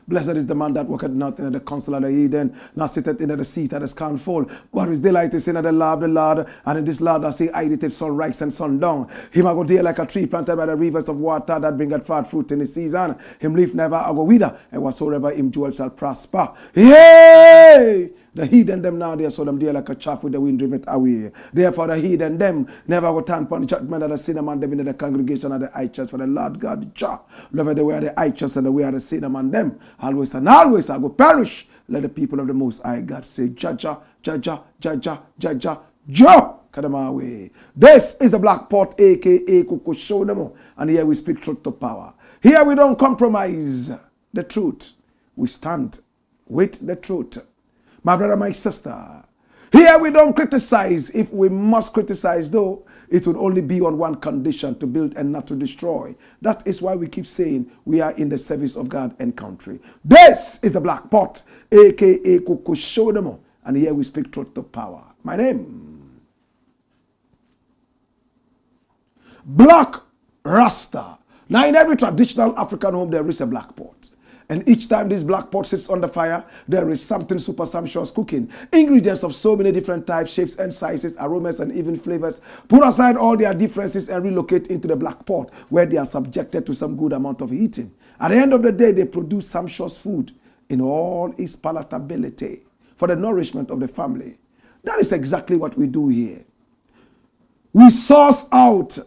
Blessed is the man that walketh not in the counsel of the heathen, nor sitteth in the seat of the scornful. But his delight is in the law of the Lord, and in this law does he hide it sun rise and sun down. Him I go dear like a tree planted by the rivers of water that bringeth forth fruit in the season. Him leaf never I go wither, and whatsoever him do shall prosper. Yay! The heathen them now there, so them dear like a chaff with the wind driveth away. Therefore the heathen them never go turn upon the judgment of the sinner man them in the congregation of the righteous. For the Lord God Jah love the way of the righteous and the way of the sinner man them. Always and always I go perish. Let the people of the Most High God say, Jaja, Jaja, Jaja, Jaja, Jah. Away. This is the Black Pot, aka Kufuor, and here we speak truth to power. Here we don't compromise the truth. We stand with the truth. My brother, my sister, here we don't criticize. If we must criticize, though, it would only be on one condition: to build and not to destroy. That is why we keep saying we are in the service of God and country. This is the Black Pot, aka Kufuor, and here we speak truth to power. My name, Blakk RASTA. Now, in every traditional African home, there is a black pot. And each time this black pot sits on the fire, there is something super sumptuous cooking. Ingredients of so many different types, shapes and sizes, aromas and even flavors. Put aside all their differences and relocate into the black pot, where they are subjected to some good amount of heating. At the end of the day, they produce sumptuous food in all its palatability for the nourishment of the family. That is exactly what we do here. We source out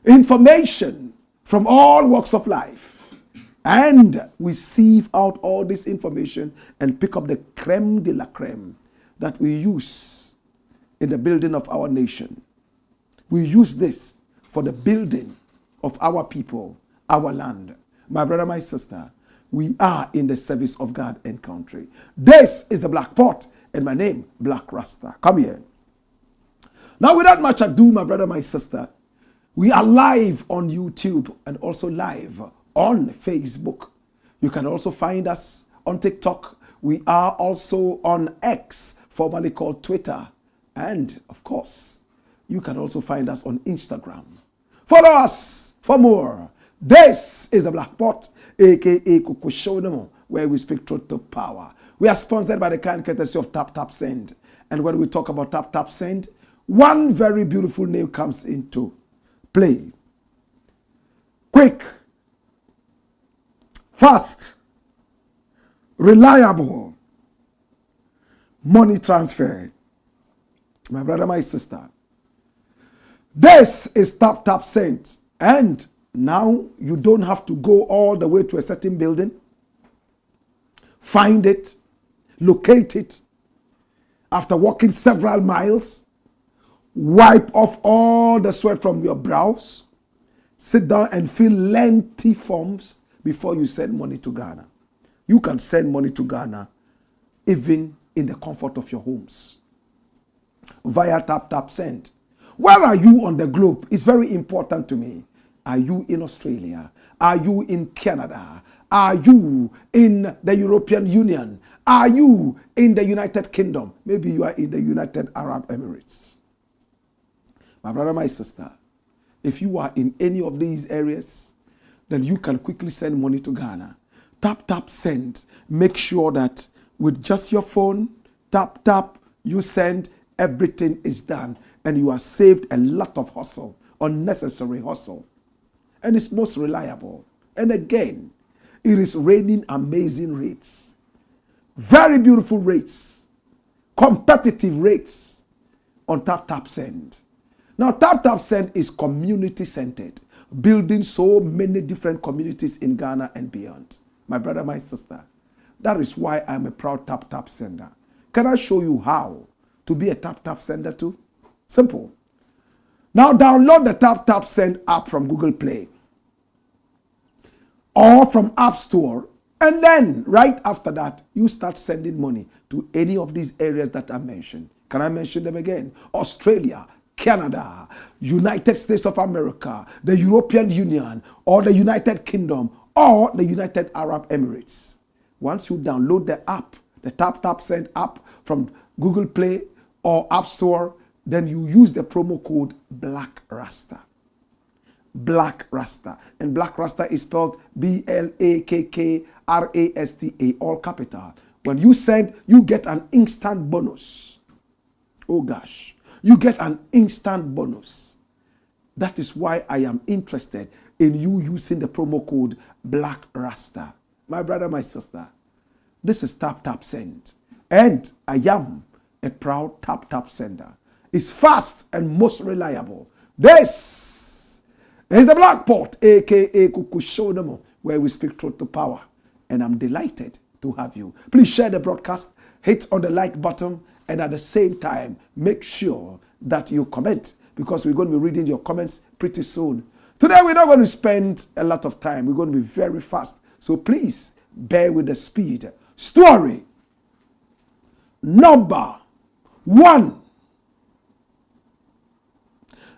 information from all walks of life. And we sieve out all this information and pick up the creme de la creme that we use in the building of our nation. We use this for the building of our people, our land. My brother, my sister, we are in the service of God and country. This is the Black Pot, and my name, Blakk RASTA. Come here. Now, without much ado, my brother, my sister, we are live on YouTube and also live on Facebook. You can also find us on TikTok. We are also on X, formerly called Twitter. And of course, you can also find us on Instagram. Follow us for more. This is the Black Pot, aka Kufuor, where we speak truth to power. We are sponsored by the kind courtesy of Tap Tap Send. And when we talk about Tap Tap Send, one very beautiful name comes into play. Quick, fast, reliable money transfer. My brother, my sister, this is Tap Tap Send. And now you don't have to go all the way to a certain building, find it, locate it, after walking several miles, wipe off all the sweat from your brows, sit down and fill lengthy forms before you send money to Ghana. You can send money to Ghana even in the comfort of your homes via Tap Tap Send. Where are you on the globe? It's very important to me. Are you in Australia? Are you in Canada? Are you in the European Union? Are you in the United Kingdom? Maybe you are in the United Arab Emirates. My brother, my sister, if you are in any of these areas, then you can quickly send money to Ghana. Tap Tap Send. Make sure that with just your phone, tap, tap, you send, everything is done. And you are saved a lot of hustle, unnecessary hustle. And it's most reliable. And again, it is raining amazing rates. Very beautiful rates. competitive rates on tap send. Now, tap send is community centered, building so many different communities in Ghana and beyond. My brother, my sister, that is why I'm a proud tap sender. Can I show you how to be a tap sender too? Simple. Now download the tap send app from Google Play or from App Store, and then right after that, you start sending money to any of these areas that I mentioned. Can I mention them again? Australia, Canada, United States of America, the European Union, or the United Kingdom, or the United Arab Emirates. Once you download the app, the tap send app from Google Play or App Store, then you use the promo code BLAKK-RASTA. Blakk Rasta. And Blakk Rasta is spelled BLAKKRASTA, all capital. When you send, you get an instant bonus. Oh gosh, you get an instant bonus. That is why I am interested in you using the promo code BLAKK-RASTA. My brother, my sister, this is tap send. And I am a proud tap sender. It's fast and most reliable. This is the Blakk Pot, aka Kukushodomo, where we speak truth to power. And I'm delighted to have you. Please share the broadcast, hit on the like button, and at the same time, make sure that you comment, because we're going to be reading your comments pretty soon. Today, we're not going to spend a lot of time. We're going to be very fast. So please, bear with the speed. Story number 1.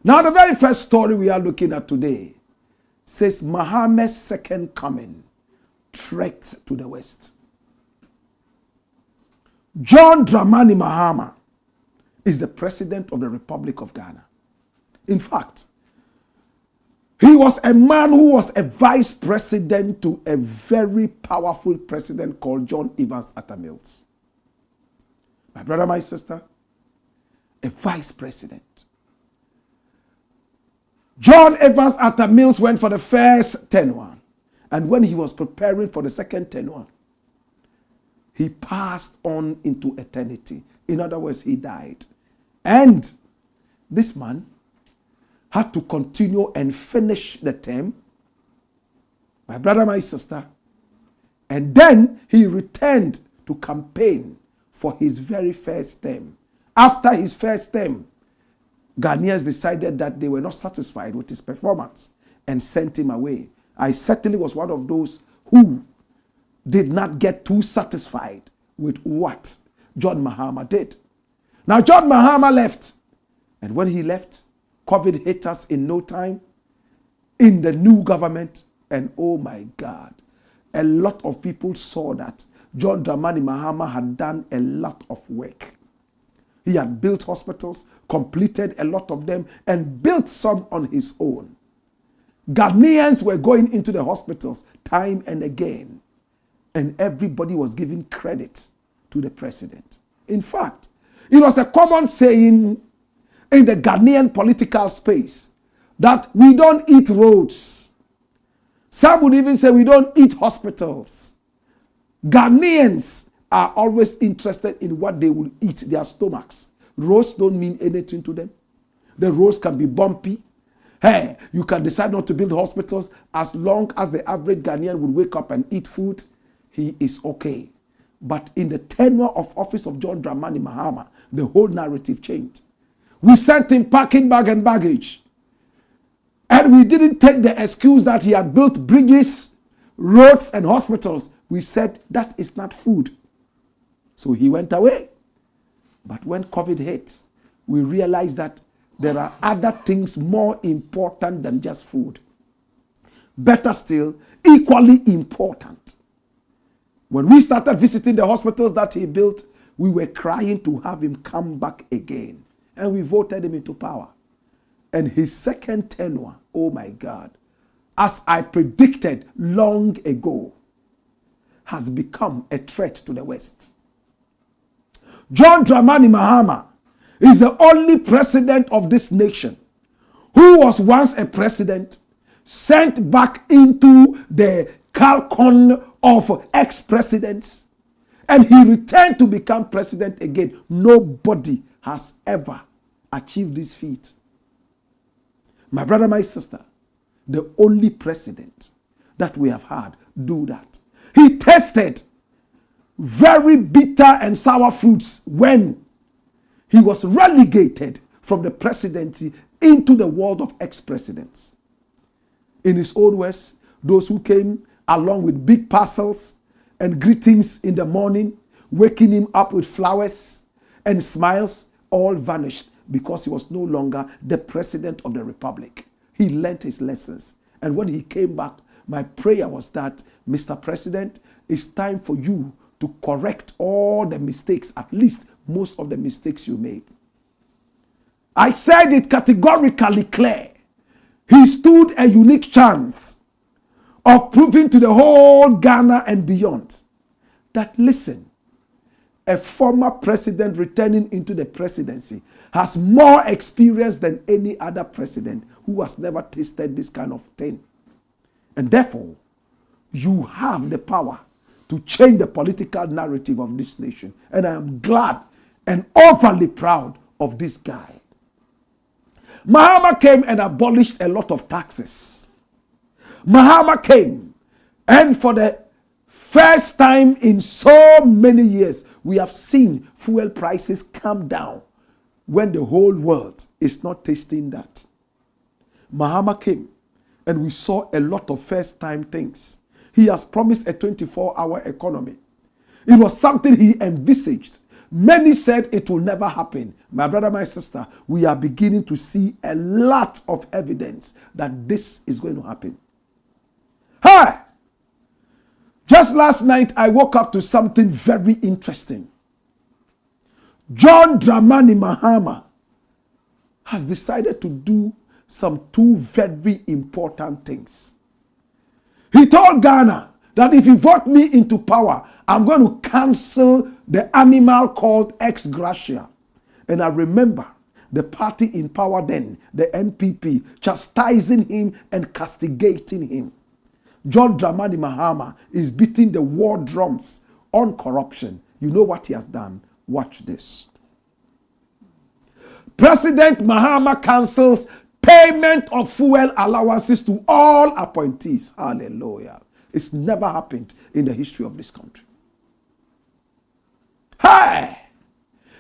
Now, the very first story we are looking at today says Mahama'S second coming, threat to the West. John Dramani Mahama is the president of the Republic of Ghana. In fact, he was a man who was a vice president to a very powerful president called John Evans Atta Mills. My brother, my sister, a vice president. John Evans Atta Mills went for the first tenure, and when he was preparing for the second tenure, he passed on into eternity. In other words, he died. And this man had to continue and finish the term. My brother, my sister. And then he returned to campaign for his very first term. After his first term, Ghanaians decided that they were not satisfied with his performance and sent him away. I certainly was one of those who did not get too satisfied with what John Mahama did. Now, John Mahama left. And when he left, COVID hit us in no time in the new government. And oh my God, a lot of people saw that John Dramani Mahama had done a lot of work. He had built hospitals, completed a lot of them, and built some on his own. Ghanaians were going into the hospitals time and again, and everybody was giving credit to the president. In fact, it was a common saying in the Ghanaian political space that we don't eat roads. Some would even say we don't eat hospitals. Ghanaians are always interested in what they will eat, their stomachs. Roads don't mean anything to them. The roads can be bumpy. Hey, you can decide not to build hospitals. As long as the average Ghanaian would wake up and eat food, he is okay. But in the tenure of office of John Dramani Mahama, the whole narrative changed. We sent him packing bag and baggage. And we didn't take the excuse that he had built bridges, roads, and hospitals. We said that is not food. So he went away. But when COVID hit, we realized that there are other things more important than just food. Better still, equally important. When we started visiting the hospitals that he built, we were crying to have him come back again. And we voted him into power. And his second tenure, oh my God, as I predicted long ago, has become a threat to the West. John Dramani Mahama is the only president of this nation who was once a president, sent back into the Calcon of ex-presidents, and he returned to become president again. Nobody has ever achieved this feat. My brother, my sister, the only president that we have had do that. He tasted very bitter and sour fruits when he was relegated from the presidency into the world of ex-presidents. In his own words, those who came along with big parcels and greetings in the morning, waking him up with flowers and smiles, all vanished because he was no longer the president of the republic. He learned his lessons. And when he came back, my prayer was that, Mr. President, it's time for you to correct all the mistakes, at least most of the mistakes you made. I said it categorically clear. He stood a unique chance of proving to the whole Ghana and beyond that, listen, a former president returning into the presidency has more experience than any other president who has never tasted this kind of thing. And therefore, you have the power to change the political narrative of this nation. And I am glad and awfully proud of this guy. Mahama came and abolished a lot of taxes. Mahama came, and for the first time in so many years, we have seen fuel prices come down when the whole world is not tasting that. Mahama came, and we saw a lot of first-time things. He has promised a 24-hour economy. It was something he envisaged. Many said it will never happen. My brother, my sister, we are beginning to see a lot of evidence that this is going to happen. Hey! Just last night, I woke up to something very interesting. John Dramani Mahama has decided to do some two very important things. He told Ghana that if you vote me into power, I'm going to cancel the animal called ex gratia. And I remember the party in power then, the NPP, chastising him and castigating him. John Dramani Mahama is beating the war drums on corruption. You know what he has done? Watch this. President Mahama cancels payment of fuel allowances to all appointees. Hallelujah. It's never happened in the history of this country. Hey!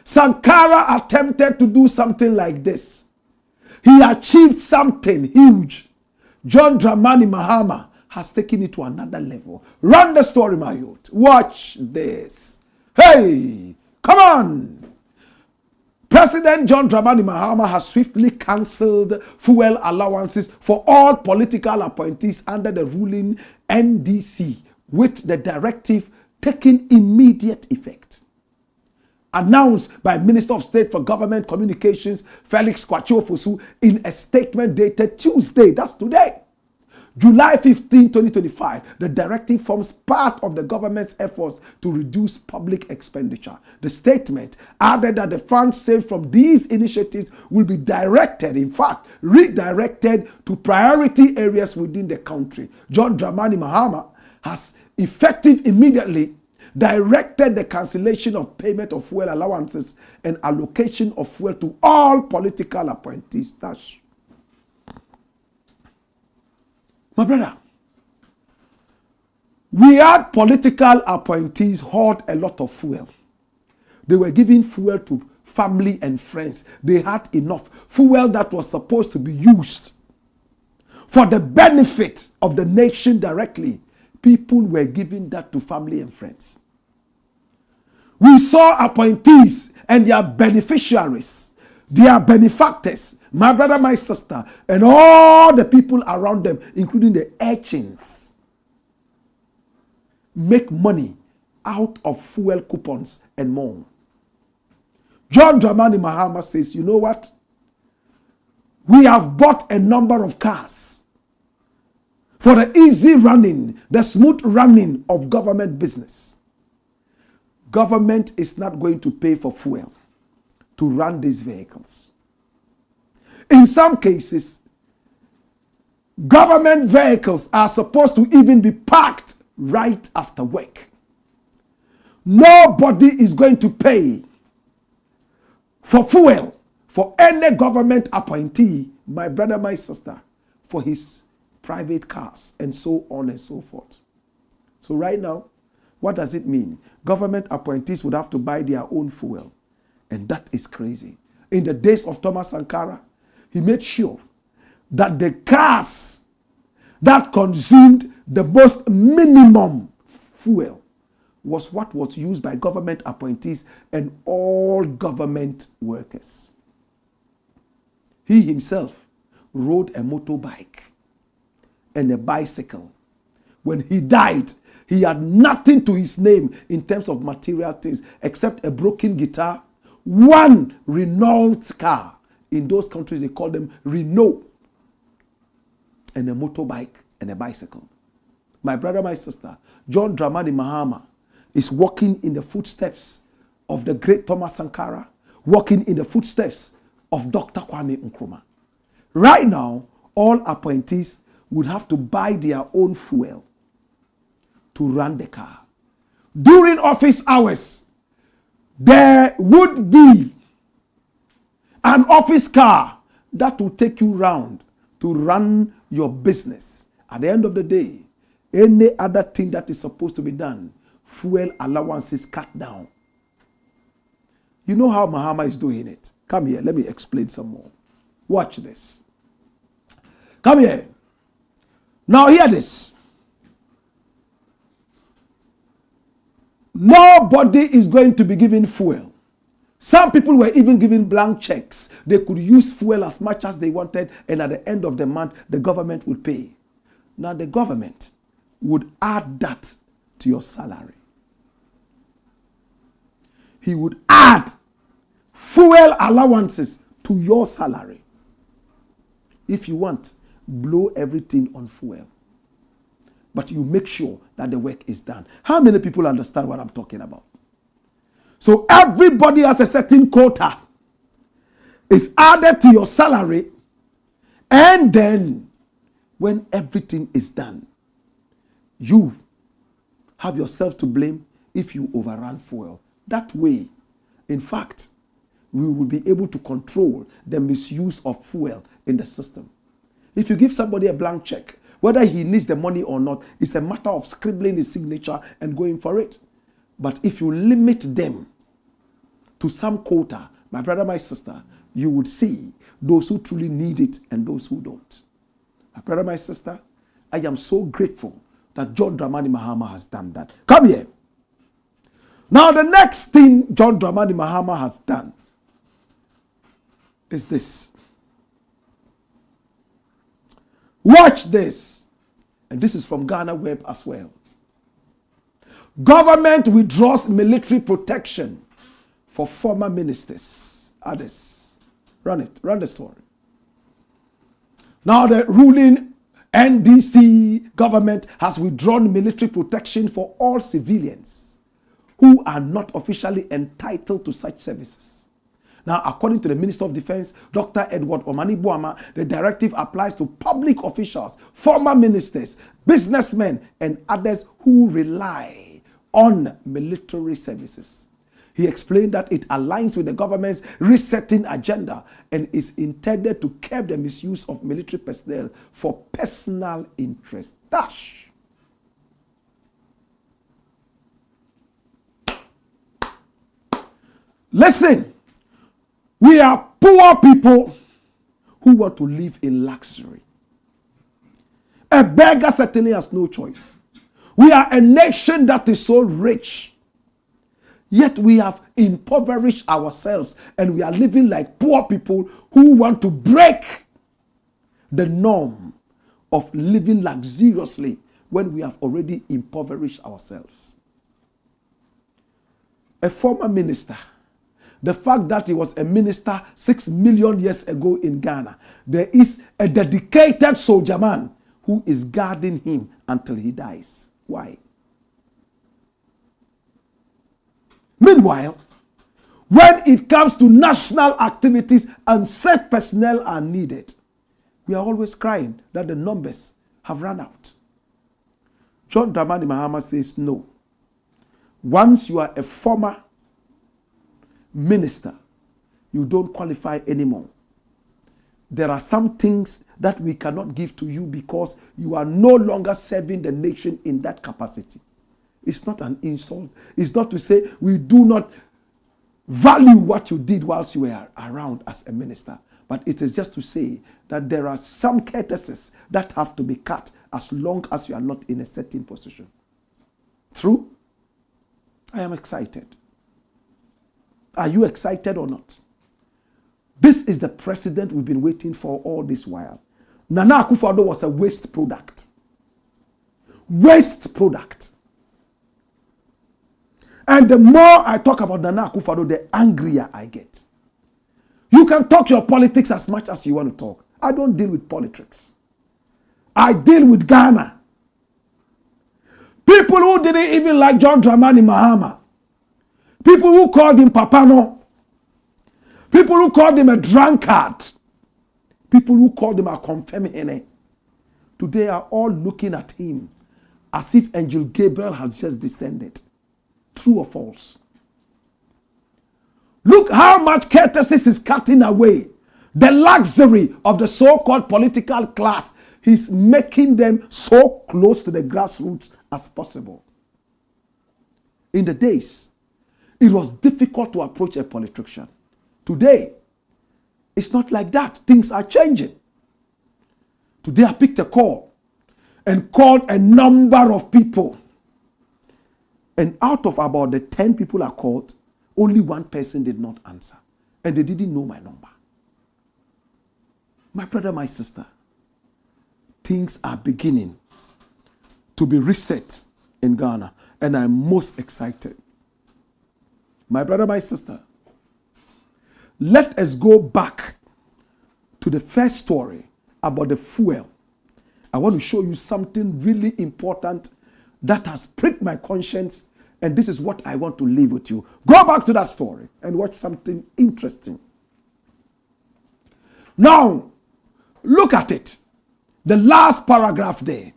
Sankara attempted to do something like this. He achieved something huge. John Dramani Mahama has taken it to another level. Run the story, my youth. Watch this. Hey! Come on! President John Dramani Mahama has swiftly cancelled fuel allowances for all political appointees under the ruling NDC, with the directive taking immediate effect. Announced by Minister of State for Government Communications Felix Kwakye in a statement dated Tuesday, that's today, July 15, 2025, the directive forms part of the government's efforts to reduce public expenditure. The statement added that the funds saved from these initiatives will be directed, in fact, redirected to priority areas within the country. John Dramani Mahama has effective immediately directed the cancellation of payment of fuel allowances and allocation of fuel to all political appointees. That's my brother, we had political appointees hoard a lot of fuel. They were giving fuel to family and friends. They had enough fuel that was supposed to be used for the benefit of the nation directly. People were giving that to family and friends. We saw appointees and their beneficiaries, their benefactors, my brother, my sister, and all the people around them, including the urchins, make money out of fuel coupons and more. John Dramani Mahama says, you know what? We have bought a number of cars for the easy running, the smooth running of government business. Government is not going to pay for fuel to run these vehicles. In some cases, government vehicles are supposed to even be parked right after work. Nobody is going to pay for fuel for any government appointee, my brother, my sister, for his private cars and so on and so forth. So right now, what does it mean? Government appointees would have to buy their own fuel. And that is crazy. In the days of Thomas Sankara, he made sure that the cars that consumed the most minimum fuel was what was used by government appointees and all government workers. He himself rode a motorbike and a bicycle. When he died, he had nothing to his name in terms of material things except a broken guitar, one Renault car. In those countries, they call them Renault, and a motorbike and a bicycle. My brother, my sister, John Dramani Mahama is walking in the footsteps of the great Thomas Sankara, walking in the footsteps of Dr. Kwame Nkrumah. Right now, all appointees would have to buy their own fuel to run the car. During office hours, there would be an office car that will take you round to run your business. At the end of the day, any other thing that is supposed to be done, fuel allowances cut down. You know how Mahama is doing it. Come here, let me explain some more. Watch this. Come here. Now hear this. Nobody is going to be given fuel. Some people were even given blank checks. They could use fuel as much as they wanted, and at the end of the month, the government would pay. Now the government would add that to your salary. He would add fuel allowances to your salary. If you want, blow everything on fuel. But you make sure that the work is done. How many people understand what I'm talking about? So everybody has a certain quota. It's added to your salary. And then, when everything is done, you have yourself to blame if you overrun fuel. That way, in fact, we will be able to control the misuse of fuel in the system. If you give somebody a blank check, whether he needs the money or not, it's a matter of scribbling his signature and going for it. But if you limit them to some quota, my brother, my sister, you would see those who truly need it and those who don't. My brother, my sister, I am so grateful that John Dramani Mahama has done that. Come here. Now the next thing John Dramani Mahama has done is this. Watch this. And this is from Ghana Web as well. Government withdraws military protection for former ministers. Others. Run it. Run the story. Now the ruling NDC government has withdrawn military protection for all civilians who are not officially entitled to such services. Now, according to the Minister of Defense, Dr. Edward Omani Boama, the directive applies to public officials, former ministers, businessmen, and others who rely on military services. He explained that it aligns with the government's resetting agenda and is intended to curb the misuse of military personnel for personal interest. Dash. Listen. We are poor people who want to live in luxury. A beggar certainly has no choice. We are a nation that is so rich, yet we have impoverished ourselves and we are living like poor people who want to break the norm of living luxuriously when we have already impoverished ourselves. A former minister, the fact that he was a minister 6 million years ago in Ghana, there is a dedicated soldier man who is guarding him until he dies. Why? Meanwhile, when it comes to national activities and set personnel are needed, we are always crying that the numbers have run out. John Dramani Mahama says no. Once you are a former minister, you don't qualify anymore. There are some things that we cannot give to you because you are no longer serving the nation in that capacity. It's not an insult. It's not to say we do not value what you did whilst you were around as a minister. But it is just to say that there are some courtesies that have to be cut as long as you are not in a certain position. True? I am excited. Are you excited or not? This is the president we've been waiting for all this while. Nana Akufo-Addo was a waste product. Waste product. And the more I talk about Nana Akufo-Addo, the angrier I get. You can talk your politics as much as you want to talk. I don't deal with politics. I deal with Ghana. People who didn't even like John Dramani Mahama. People who called him Papano. People who called him a drunkard. People who called him a confemihene. Today are all looking at him as if Angel Gabriel has just descended. True or false? Look how much courtesy is cutting away. The luxury of the so-called political class. He's making them so close to the grassroots as possible. In the days, it was difficult to approach a politician. Today, it's not like that. Things are changing. Today, I picked a call and called a number of people. And out of about the 10 people I called, only one person did not answer. And they didn't know my number. My brother, my sister, things are beginning to be reset in Ghana. And I'm most excited. My brother, my sister, let us go back to the first story about the fuel. I want to show you something really important that has pricked my conscience, and this is what I want to leave with you. Go back to that story and watch something interesting. Now, look at it. The last paragraph there.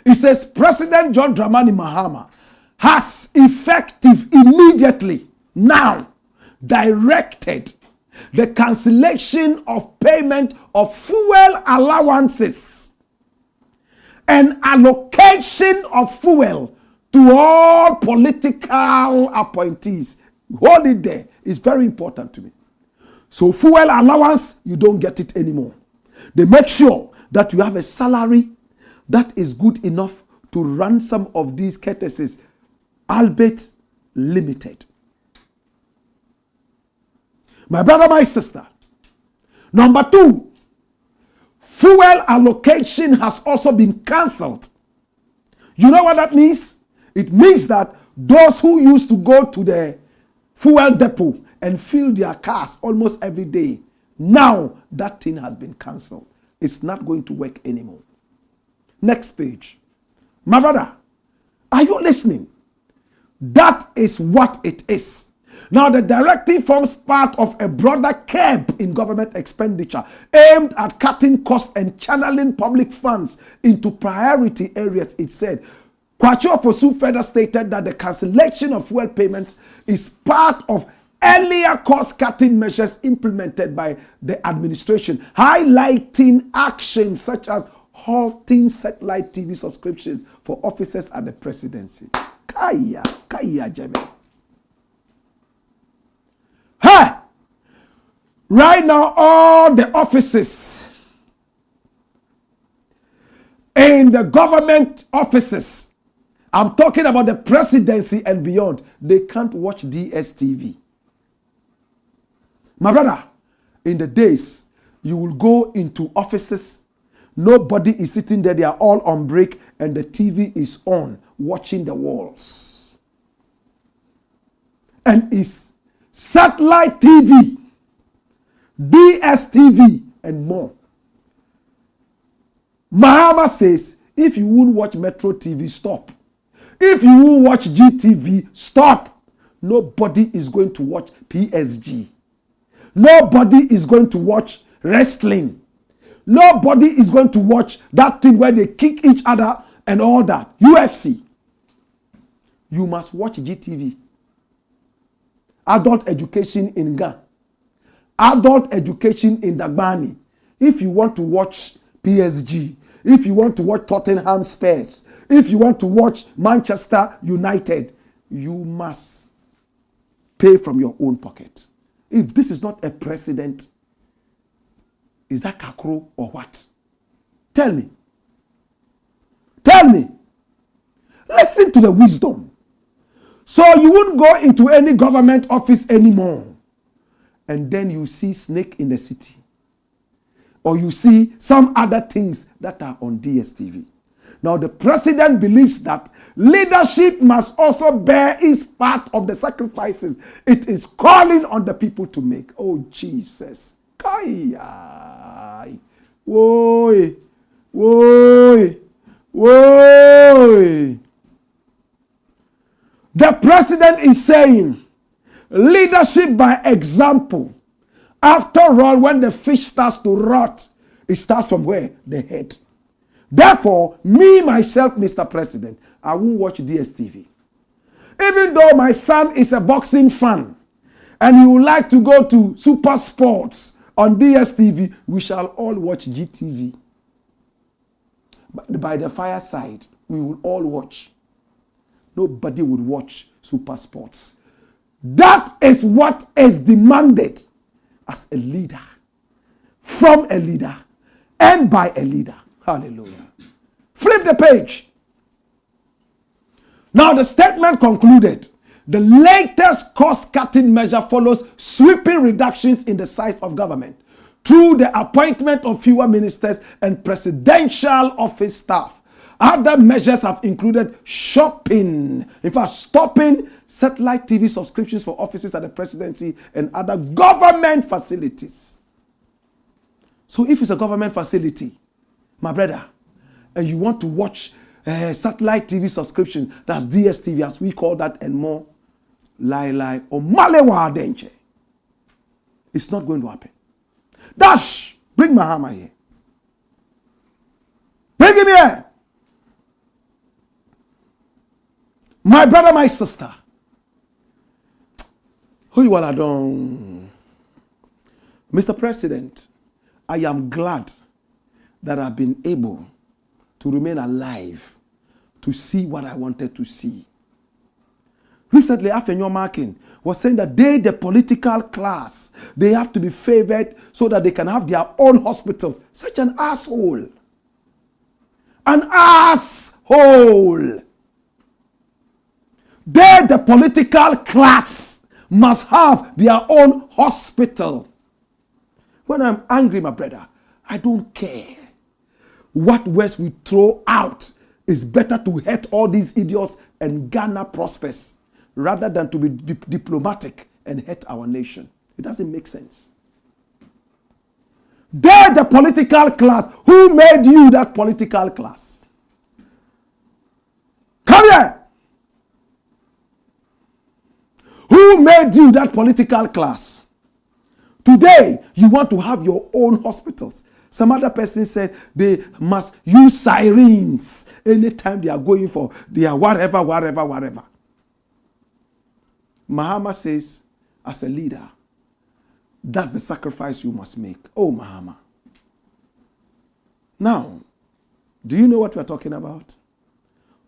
It says, President John Dramani Mahama has effective immediately now directed the cancellation of payment of fuel allowances and allocation of fuel to all political appointees. Hold it there. It's very important to me. So fuel allowance, you don't get it anymore. They make sure that you have a salary that is good enough to run some of these courtesies, albeit limited. My brother, my sister. Number 2, fuel allocation has also been cancelled. You know what that means? It means that those who used to go to the fuel depot and fill their cars almost every day, now that thing has been cancelled. It's not going to work anymore. Next page. My brother, are you listening? That is what it is. Now, the directive forms part of a broader curb in government expenditure aimed at cutting costs and channeling public funds into priority areas, it said. Kufuor Cries further stated that the cancellation of fuel payments is part of earlier cost-cutting measures implemented by the administration, highlighting actions such as halting satellite TV subscriptions for officers at the presidency. Kaya Jeme. Hey! Right now, all the offices in the government offices, I'm talking about the presidency and beyond, they can't watch DSTV. My brother, in the days, you will go into offices, nobody is sitting there, they are all on break, and the TV is on, watching the walls. And it's satellite TV, DSTV, and more. Mahama says, if you won't watch Metro TV, stop. If you won't watch GTV, stop. Nobody is going to watch PSG. Nobody is going to watch wrestling. Nobody is going to watch that thing where they kick each other and all that. UFC. you must watch GTV. Adult education in Ghana. Adult education in Dagbani. If you want to watch PSG, if you want to watch Tottenham Spurs, if you want to watch Manchester United, you must pay from your own pocket. If this is not a president, is that Kakro or what? Tell me. Tell me. Listen to the wisdom. So you won't go into any government office anymore. And then you see snake in the city. Or you see some other things that are on DSTV. Now the president believes that leadership must also bear its part of the sacrifices it is calling on the people to make. Oh Jesus. Kai. Woi. Woi. Woi. The president is saying, leadership by example. After all, when the fish starts to rot, it starts from where? The head. Therefore, me, myself, Mr. President, I won't watch DSTV. Even though my son is a boxing fan, and he would like to go to Super Sports on DSTV, we shall all watch GTV. By the fireside, we will all watch. Nobody would watch Super Sports. That is what is demanded as a leader, from a leader, and by a leader. Hallelujah. Flip the page. Now the statement concluded, the latest cost-cutting measure follows sweeping reductions in the size of government through the appointment of fewer ministers and presidential office staff. Other measures have included shopping, in fact, stopping satellite TV subscriptions for offices at the presidency and other government facilities. So if it's a government facility, my brother, and you want to watch satellite TV subscriptions, that's DSTV as we call that, and more, lie, or malewa denche, it's not going to happen. Dash, bring Mahama here. Bring him here. My brother, my sister. Who you all done? Mr. President, I am glad that I've been able to remain alive to see what I wanted to see. Recently, AFENYO-MARKIN was saying that they, the political class, they have to be favored so that they can have their own hospitals. Such an asshole. An asshole. They, the political class, must have their own hospital. When I'm angry, my brother, I don't care. What words we throw out is better to hurt all these idiots and Ghana prospers rather than to be diplomatic and hurt our nation. It doesn't make sense. They, the political class, who made you that political class? Come here. Who made you that political class? Today, you want to have your own hospitals. Some other person said they must use sirens anytime they are going for their whatever. Mahama says, as a leader, that's the sacrifice you must make. Oh, Mahama. Now, do you know what we're talking about?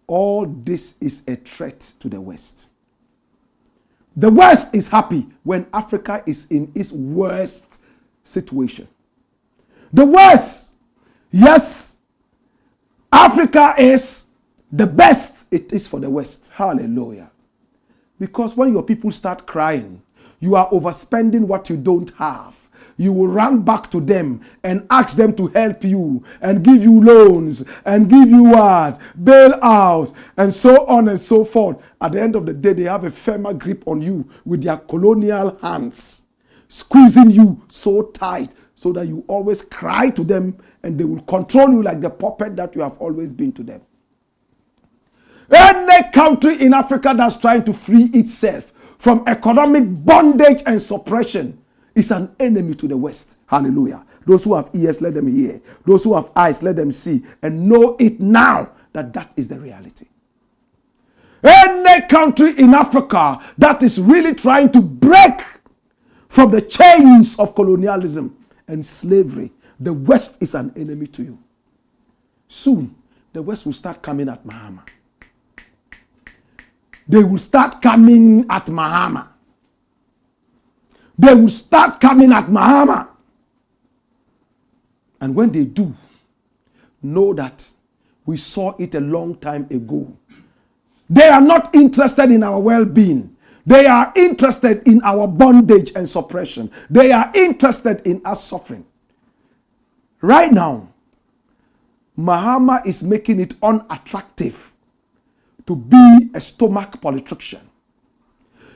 All this is a threat to the West. The West is happy when Africa is in its worst situation. The West, yes, Africa is the best it is for the West. Hallelujah. Because when your people start crying, you are overspending what you don't have. You will run back to them and ask them to help you and give you loans and give you what? Bailouts and so on and so forth. At the end of the day, they have a firmer grip on you with their colonial hands, squeezing you so tight so that you always cry to them and they will control you like the puppet that you have always been to them. Any country in Africa that's trying to free itself from economic bondage and suppression is an enemy to the West. Hallelujah. Those who have ears, let them hear. Those who have eyes, let them see. And know it now that that is the reality. Any country in Africa that is really trying to break from the chains of colonialism and slavery, the West is an enemy to you. Soon, the West will start coming at Mahama. They will start coming at Mahama. They will start coming at Mahama. And when they do, know that we saw it a long time ago. They are not interested in our well-being. They are interested in our bondage and suppression. They are interested in us suffering. Right now, Mahama is making it unattractive to be a stomach politician.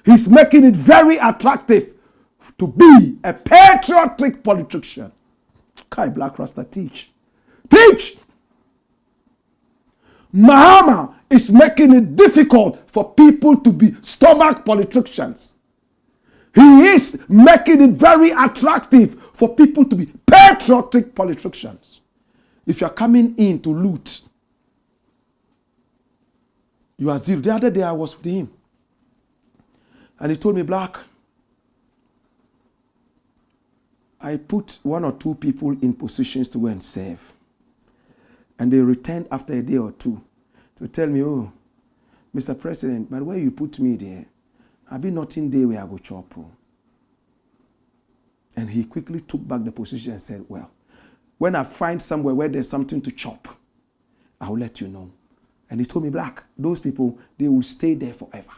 He's making it very attractive to be a patriotic politician. Kai Blakk Rasta, teach. Teach! Mahama is making it difficult for people to be stomach politicians. He is making it very attractive for people to be patriotic politicians. If you're coming in to loot, you are zero. The other day I was with him, and he told me, Blakk, I put 1 or 2 people in positions to go and serve. And they returned after a day or two to tell me, oh, Mr. President, but where you put me there, I've been nothing there where I go chop. And he quickly took back the position and said, well, when I find somewhere where there's something to chop, I will let you know. And he told me, Blakk, those people, they will stay there forever.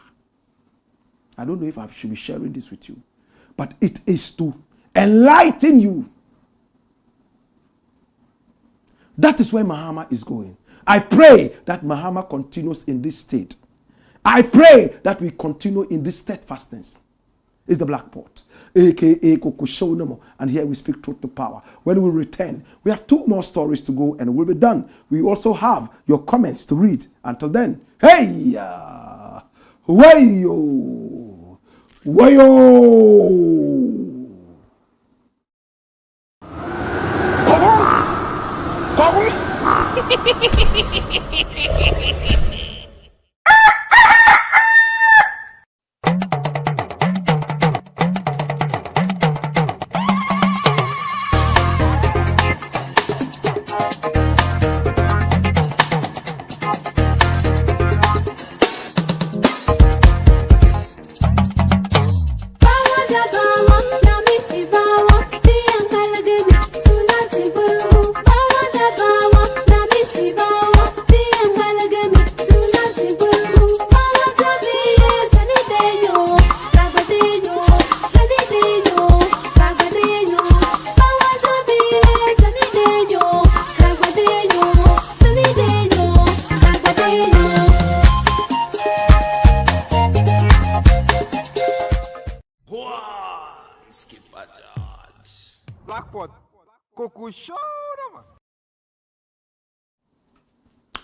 I don't know if I should be sharing this with you, but it is to enlighten you. That is where Mahama is going. I pray that Mahama continues in this state. I pray that we continue in this steadfastness. It's the Black Pot, aka Kokushonomo, and here we speak truth to power. When we return, we have 2 more stories to go and we'll be done. We also have your comments to read. Until then, hey, wayo, wayo.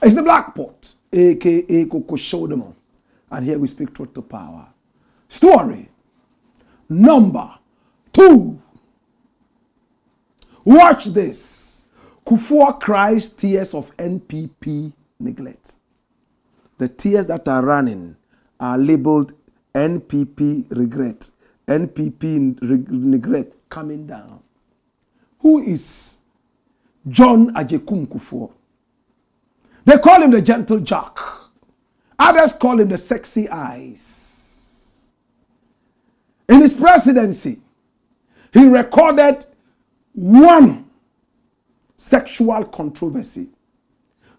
It's the Black Pot, aka Kokushonomo, and here we speak truth to power. Story number 2. Watch this. Kufuor Cries, tears of NPP neglect. The tears that are running are labeled NPP regret. NPP regret coming down. Who is John Ajekum Kufuor? They call him the gentle Jack. Others call him the sexy eyes. In his presidency, he recorded 1 sexual controversy.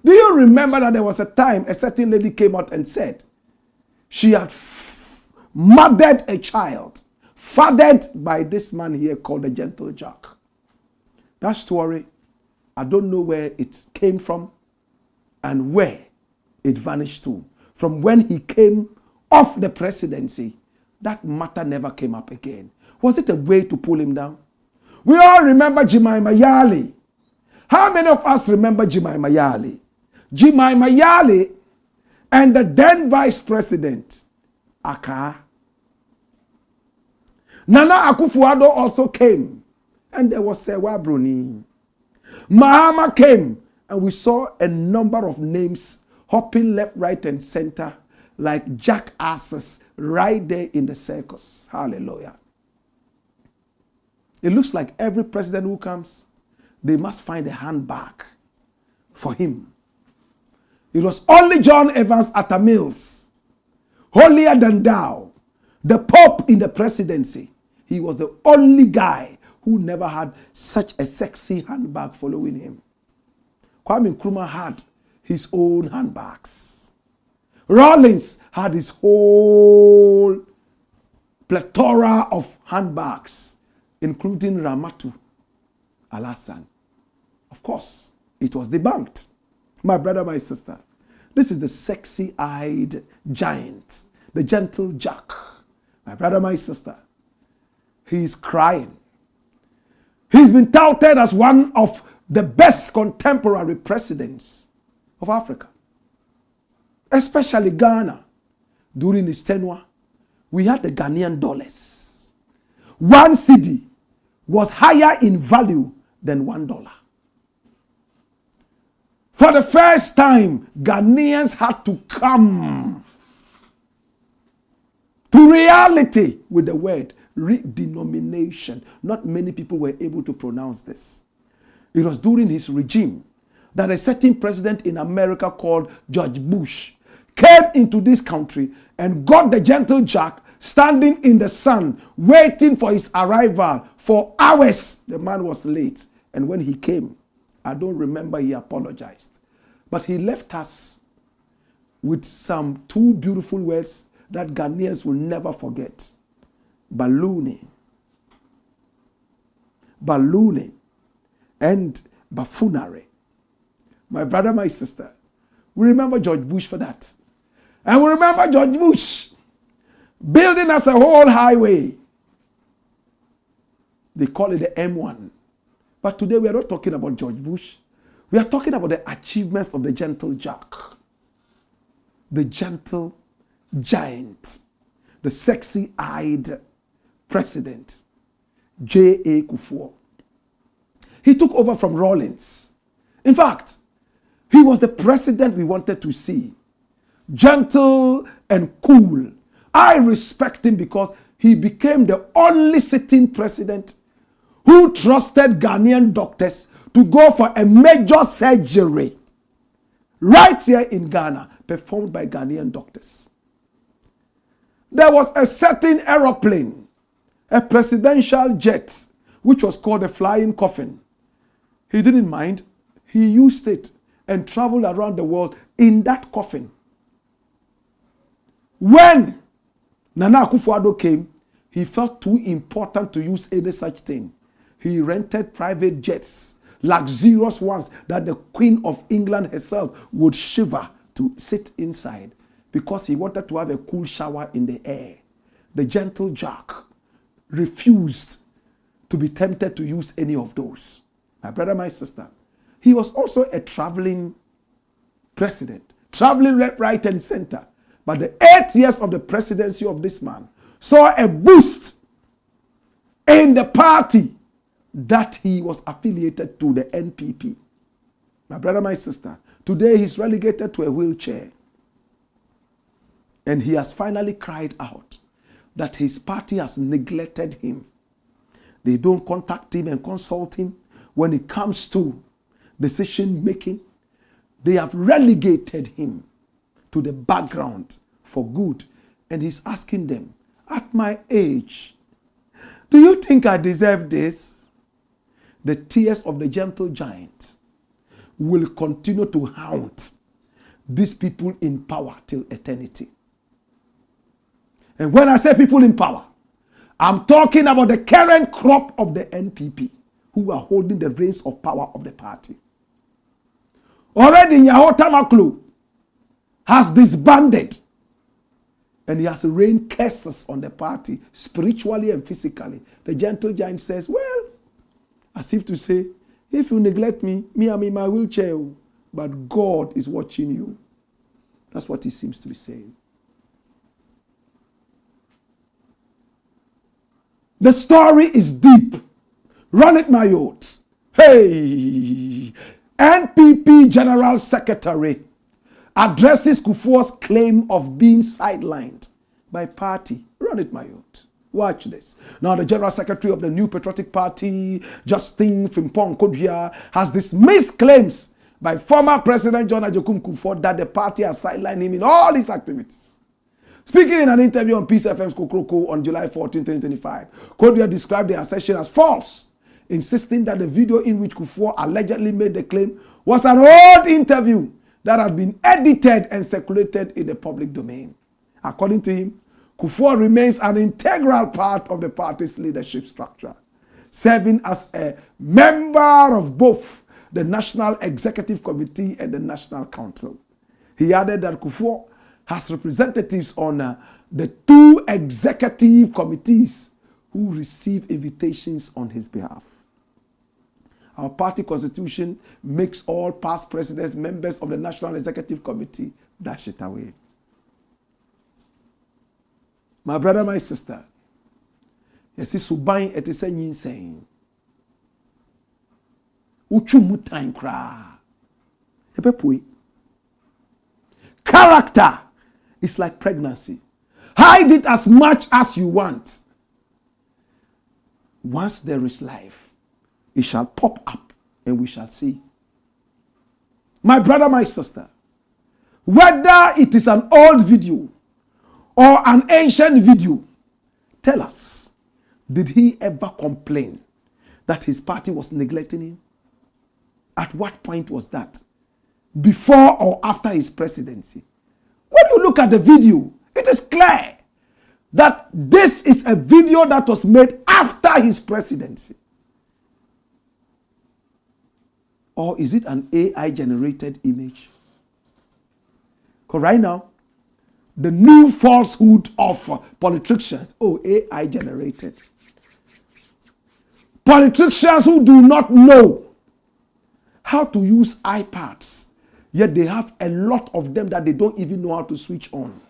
Do you remember that there was a time a certain lady came out and said she had murdered a child, fathered by this man here called the gentle Jack? That story, I don't know where it came from and where it vanished to. From when he came off the presidency, that matter never came up again. Was it a way to pull him down? We all remember Jemima Yali. How many of us remember Jemima Yali? Jemima Yali and the then vice president, Aka. Nana Akufo-Addo also came. And there was Sewa Bruni. Mahama came. And we saw a number of names hopping left, right, and center like jackasses right there in the circus. Hallelujah. It looks like every president who comes, they must find a handbag for him. It was only John Evans Atta Mills, holier than thou, the Pope in the presidency. He was the only guy who never had such a sexy handbag following him. Kwame Nkrumah had his own handbags. Rawlings had his whole plethora of handbags, including Ramatu Alassane. Of course, it was debunked. My brother, my sister, this is the sexy-eyed giant, the gentle Jack. My brother, my sister, he is crying. He's been touted as one of the best contemporary presidents of Africa, especially Ghana. During his tenure, we had the Ghanaian dollars. One cedi was higher in value than $1. For the first time, Ghanaians had to come to reality with the word redenomination. Not many people were able to pronounce this. It was during his regime that a certain president in America called George Bush came into this country and got the gentle Jack standing in the sun, waiting for his arrival for hours. The man was late. And when he came, I don't remember he apologized. But he left us with some two beautiful words that Ghanaians will never forget. Ballooning. Ballooning. And buffoonery. My brother, my sister, we remember George Bush for that. And we remember George Bush building us a whole highway. They call it the M1. But today we are not talking about George Bush. We are talking about the achievements of the gentle Jack. The gentle giant. The sexy-eyed president. J.A. Kufuor. He took over from Rawlings. In fact, he was the president we wanted to see. Gentle and cool. I respect him because he became the only sitting president who trusted Ghanaian doctors to go for a major surgery right here in Ghana, performed by Ghanaian doctors. There was a certain aeroplane, a presidential jet, which was called a flying coffin. He didn't mind. He used it and traveled around the world in that coffin. When Nana Akufo-Addo came, he felt too important to use any such thing. He rented private jets, luxurious ones that the Queen of England herself would shiver to sit inside because he wanted to have a cool shower in the air. The gentle Jack refused to be tempted to use any of those. My brother, my sister, he was also a traveling president, traveling left, right, and center. But the 8 years of the presidency of this man saw a boost in the party that he was affiliated to, the NPP. My brother, my sister, today he's relegated to a wheelchair. And he has finally cried out that his party has neglected him. They don't contact him and consult him when it comes to decision making. They have relegated him to the background for good. And he's asking them, at my age, do you think I deserve this? The tears of the gentle giant will continue to haunt these people in power till eternity. And when I say people in power, I'm talking about the current crop of the NPP who are holding the reins of power of the party. Already Nyaho Tamaklo has disbanded and he has rained curses on the party spiritually and physically. The gentle giant says, well, as if to say, if you neglect me, I'm in my wheelchair, but God is watching you. That's what he seems to be saying. The story is deep. Run it, my youth. Hey, NPP General Secretary addresses Kufuor's claim of being sidelined by party. Run it, my youth. Watch this. Now, the General Secretary of the New Patriotic Party, Justin Frimpong Kodua, has dismissed claims by former President John Ajokum Kufuor that the party has sidelined him in all his activities. Speaking in an interview on Peace FM's Kokroko on July 14, 2025, Kodua described the assertion as false, insisting that the video in which Kufuor allegedly made the claim was an old interview that had been edited and circulated in the public domain. According to him, Kufuor remains an integral part of the party's leadership structure, serving as a member of both the National Executive Committee and the National Council. He added that Kufuor has representatives on the 2 executive committees who receive invitations on his behalf. Our party constitution makes all past presidents members of the National Executive Committee. Dash it away. My brother, my sister, you see, Subain et is saying, Uchumu time cry. Character is like pregnancy. Hide it as much as you want. Once there is life, it shall pop up and we shall see. My brother, my sister, whether it is an old video or an ancient video, tell us, did he ever complain that his party was neglecting him? At what point was that? Before or after his presidency? When you look at the video, it is clear that this is a video that was made after his presidency. Or is it an AI-generated image? Because right now, the new falsehood of politicians, AI-generated. Politicians who do not know how to use iPads, yet they have a lot of them that they don't even know how to switch on.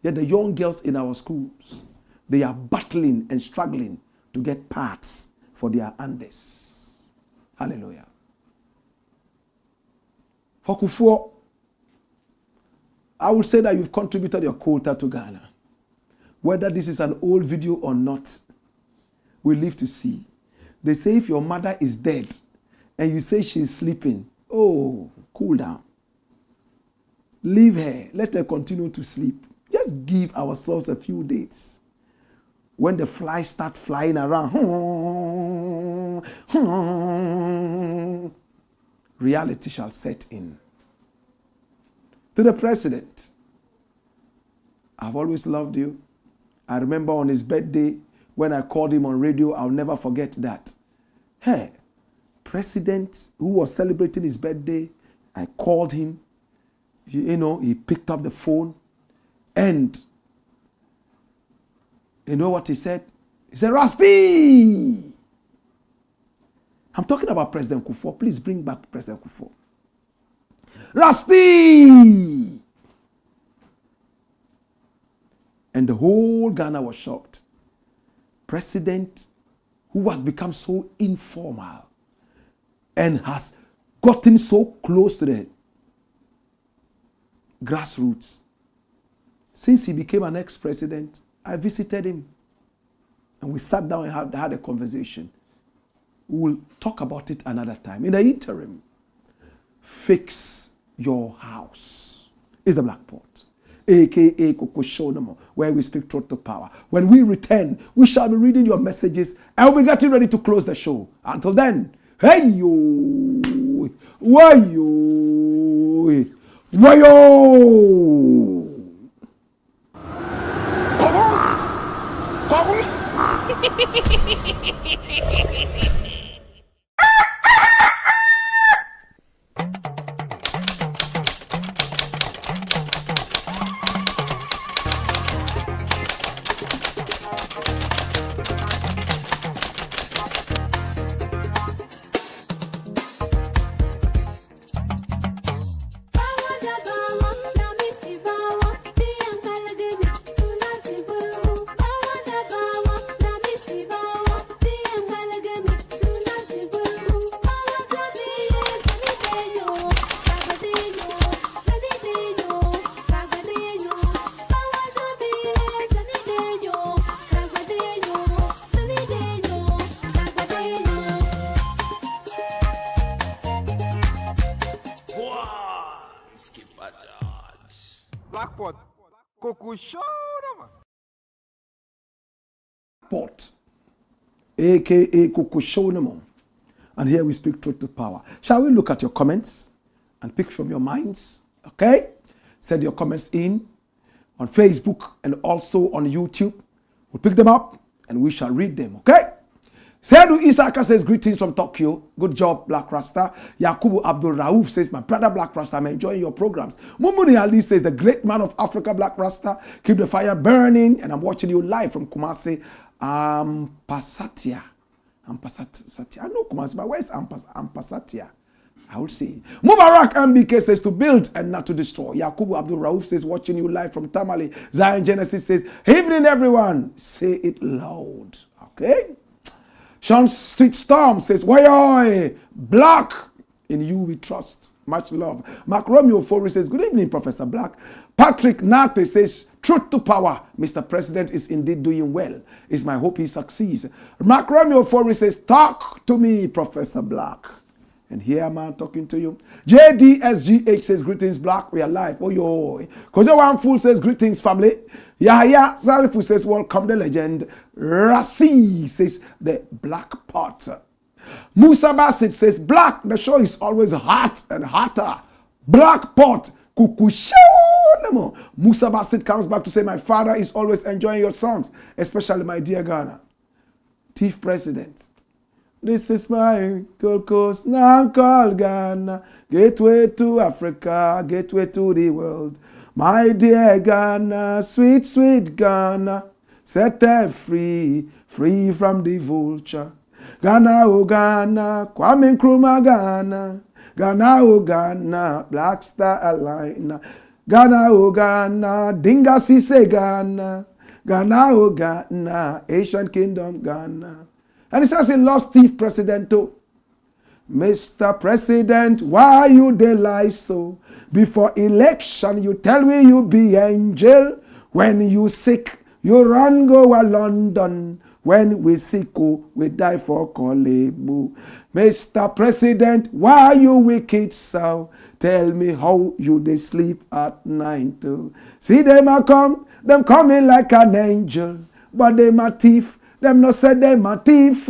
Yet the young girls in our schools, they are battling and struggling to get parts for their Andes. Hallelujah. For Kufuor, I will say that you've contributed your quota to Ghana. Whether this is an old video or not, we live to see. They say if your mother is dead and you say she's sleeping, oh, cool down. Leave her. Let her continue to sleep. Just give ourselves a few days. When the flies start flying around, reality shall set in. To the president, I've always loved you. I remember on his birthday, when I called him on radio, I'll never forget that. Hey, president who was celebrating his birthday, I called him. You know, he picked up the phone. And you know what he said? He said, Rusty! I'm talking about President Kufuor. Please bring back President Kufuor. Rusty! And the whole Ghana was shocked. President who has become so informal and has gotten so close to the grassroots. Since he became an ex-president, I visited him and we sat down and had a conversation. We'll talk about it another time. In the interim, fix your house. It's the Blakk Pot, aka Koko Shonomo, where we speak truth to power. When we return, we shall be reading your messages and we'll be getting ready to close the show. Until then, hey yo, why yo, why yo. pot. Kuku show them. Pot, aka Kukushonemo. And here we speak truth to power. Shall we look at your comments and pick from your minds? Okay? Send your comments in on Facebook and also on YouTube. We'll pick them up and we shall read them. Okay? Sedu Isaka says, greetings from Tokyo. Good job, Blakk Rasta. Yakubu Abdul Rauf says, my brother Blakk Rasta, I'm enjoying your programs. Mumuni Ali says, the great man of Africa, Blakk Rasta. Keep the fire burning. And I'm watching you live from Kumasi, Ampasatia. I know Kumasi, but where's Ampasatia? I will see. Mubarak MBK says, to build and not to destroy. Yakubu Abdul Rauf says, watching you live from Tamale. Zion Genesis says, evening everyone. Say it loud. Okay? Sean Street Storm says, why Blakk, in you we trust. Much love. Mark Romeo Fori says, good evening, Professor Blakk. Patrick Nate says, truth to power. Mr. President is indeed doing well. It's my hope he succeeds. Mark Romeo Fori says, talk to me, Professor Blakk. And here am I talking to you. JDSGH says, greetings, Blakk. We are live. Oh, yo. Kojo One Fool says, greetings, family. Yahya Salifu says, welcome the legend. Rasi says, the black pot. Musa Basit says, Blakk, the show is always hot and hotter. Black pot. Kukushonemo. Musa Basit comes back to say, my father is always enjoying your songs, especially my dear Ghana. Thief President. This is my Gold Coast, now called Ghana. Gateway to Africa, gateway to the world. My dear Ghana, sweet, sweet Ghana. Set her free, free from the vulture. Ghana, oh Ghana, Kwame Nkrumah Ghana. Ghana, oh Ghana, Black Star Aligner. Ghana, oh Ghana, Dinga Sise Ghana. Ghana, oh Ghana, Asian Kingdom Ghana. And he says he loves Thief President too. Mr. President, why you dey lie so? Before election, you tell me you be angel. When you sick, you run go a London. When we sick, oh, we die for Kolebu. Mr. President, why you wicked so? Tell me how you dey sleep at night too. See them a come, them coming like an angel. But them a thief. Them no say them a thief.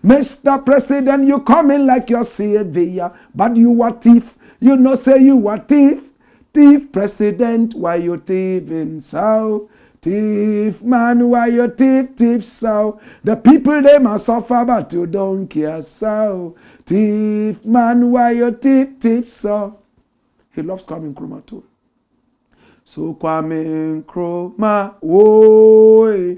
Mr. President, you coming like your savior, but you a thief. You no say you a thief. Thief President, why you thieving so? Thief man, why you thief so? The people they must suffer, but you don't care so. Thief man, why you thief so? He loves Kwame Nkrumah too. So Kwame Nkrumah, whoa.